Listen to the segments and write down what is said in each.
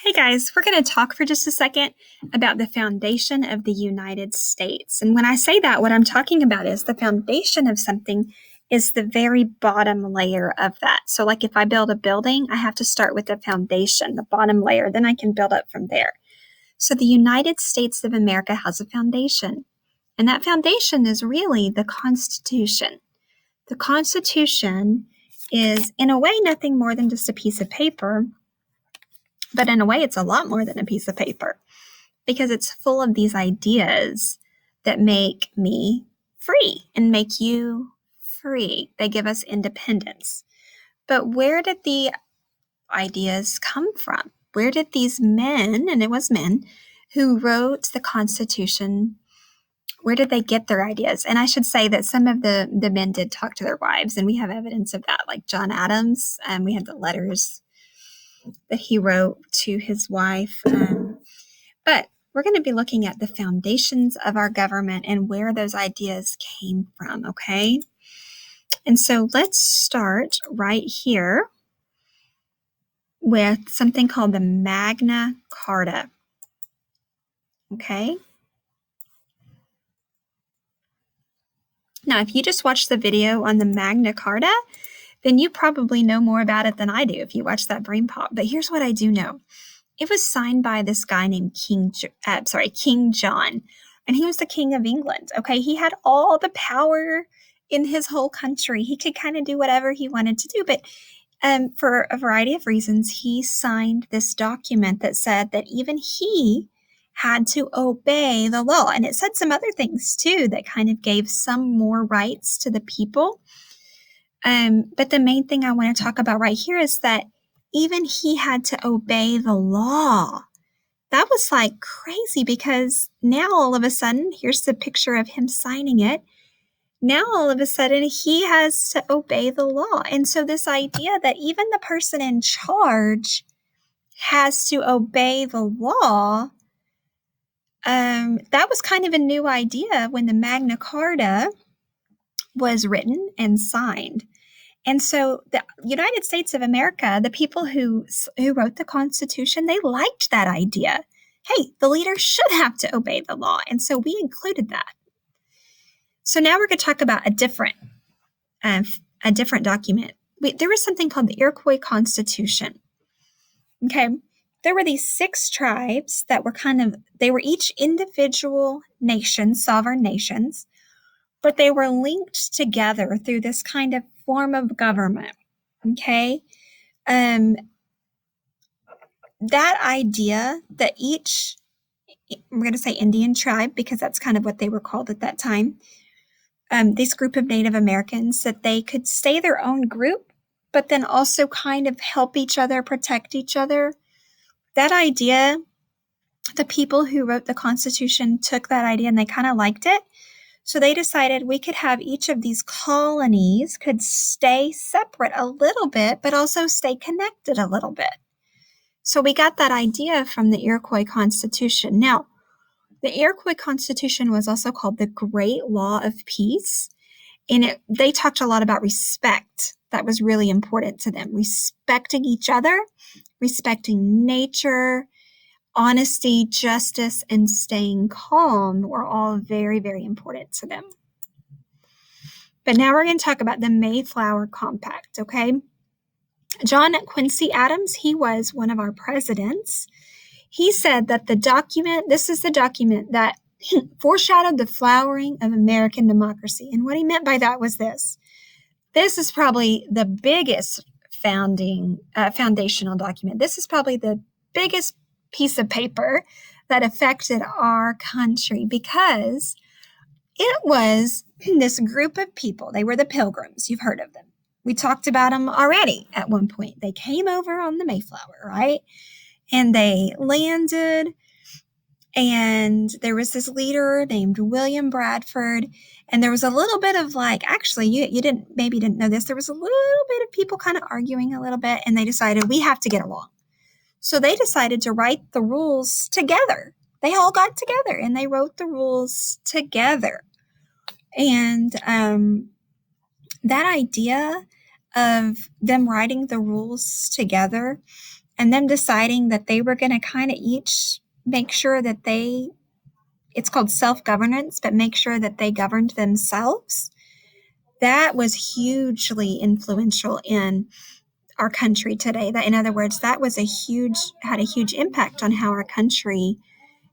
Hey guys, we're going to talk for just a second about the foundation of the United States. And when I say that, what I'm talking about is the foundation of something is the very bottom layer of that. So like if I build a building, I have to start with the foundation, the bottom layer, then I can build up from there. So the United States of America has a foundation, and that foundation is really the Constitution. The Constitution is, in a way, nothing more than just a piece of paper. But in a way, it's a lot more than a piece of paper because it's full of these ideas that make me free and make you free. They give us independence. But where did the ideas come from? Where did these men, and it was men, who wrote the Constitution, where did they get their ideas? And I should say that some of the men did talk to their wives, and we have evidence of that, like John Adams, and we have the letters that he wrote to his wife. But we're going to be looking at the foundations of our government and where those ideas came from, okay? And so let's start right here with something called the Magna Carta, okay? Now, if you just watched the video on the Magna Carta, then you probably know more about it than I do if you watch that brain pop. But here's what I do know. It was signed by this guy named King John, and he was the King of England, okay? He had all the power in his whole country. He could kind of do whatever he wanted to do, but for a variety of reasons, he signed this document that said that even he had to obey the law. And it said some other things, too, that kind of gave some more rights to the people. But the main thing I want to talk about right here is that even he had to obey the law. That was like crazy because now all of a sudden, here's the picture of him signing it. Now all of a sudden he has to obey the law. And so this idea that even the person in charge has to obey the law, that was kind of a new idea when the Magna Carta was written and signed. And so the United States of America, the people who wrote the Constitution, they liked that idea. Hey, the leader should have to obey the law. And so we included that. So now we're going to talk about a different document. There was something called the Iroquois Constitution. Okay. There were these 6 tribes that were they were each individual nations, sovereign nations, but they were linked together through this kind of form of government, okay? That idea that each, we're going to say Indian tribe, because that's kind of what they were called at that time, this group of Native Americans, that they could stay their own group, but then also kind of help each other, protect each other. That idea, the people who wrote the Constitution took that idea and they kind of liked it. So they decided we could have each of these colonies could stay separate a little bit, but also stay connected a little bit. So we got that idea from the Iroquois Constitution. Now, the Iroquois Constitution was also called the Great Law of Peace, and they talked a lot about respect. That was really important to them. Respecting each other, respecting nature, honesty, justice, and staying calm were all very, very important to them. But now we're going to talk about the Mayflower Compact, okay? John Quincy Adams, he was one of our presidents. He said that this is the document that foreshadowed the flowering of American democracy. And what he meant by that was this. This is probably the biggest foundational document. This is probably the biggest piece of paper that affected our country because it was this group of people. They were the Pilgrims. You've heard of them. We talked about them already at one point. They came over on the Mayflower, right? And they landed, and there was this leader named William Bradford, and there was a little bit of actually, you didn't know this. There was a little bit of people kind of arguing a little bit, and they decided we have to get along. So they decided to write the rules together. They all got together and they wrote the rules together. And that idea of them writing the rules together and them deciding that they were going to kind of each make sure that it's called self-governance, but make sure that they governed themselves. That was hugely influential in our country today. That, in other words, that was had a huge impact on how our country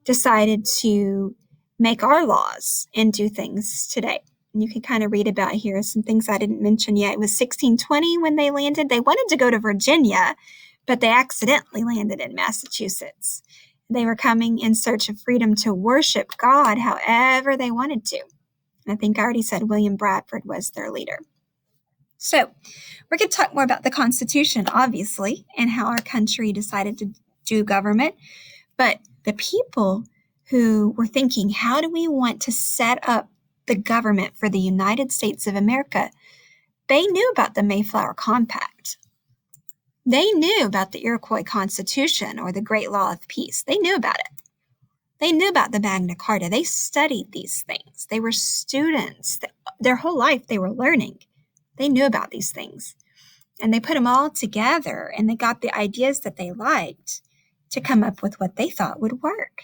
decided to make our laws and do things today. And you can kind of read about here some things I didn't mention yet. It was 1620 when they landed. They wanted to go to Virginia, but they accidentally landed in Massachusetts. They were coming in search of freedom to worship God however they wanted to. And I think I already said William Bradford was their leader. So we're going to talk more about the Constitution, obviously, and how our country decided to do government. But the people who were thinking, how do we want to set up the government for the United States of America? They knew about the Mayflower Compact. They knew about the Iroquois Constitution or the Great Law of Peace. They knew about it. They knew about the Magna Carta. They studied these things. They were students. Their whole life they were learning. They knew about these things. And they put them all together, and they got the ideas that they liked to come up with what they thought would work.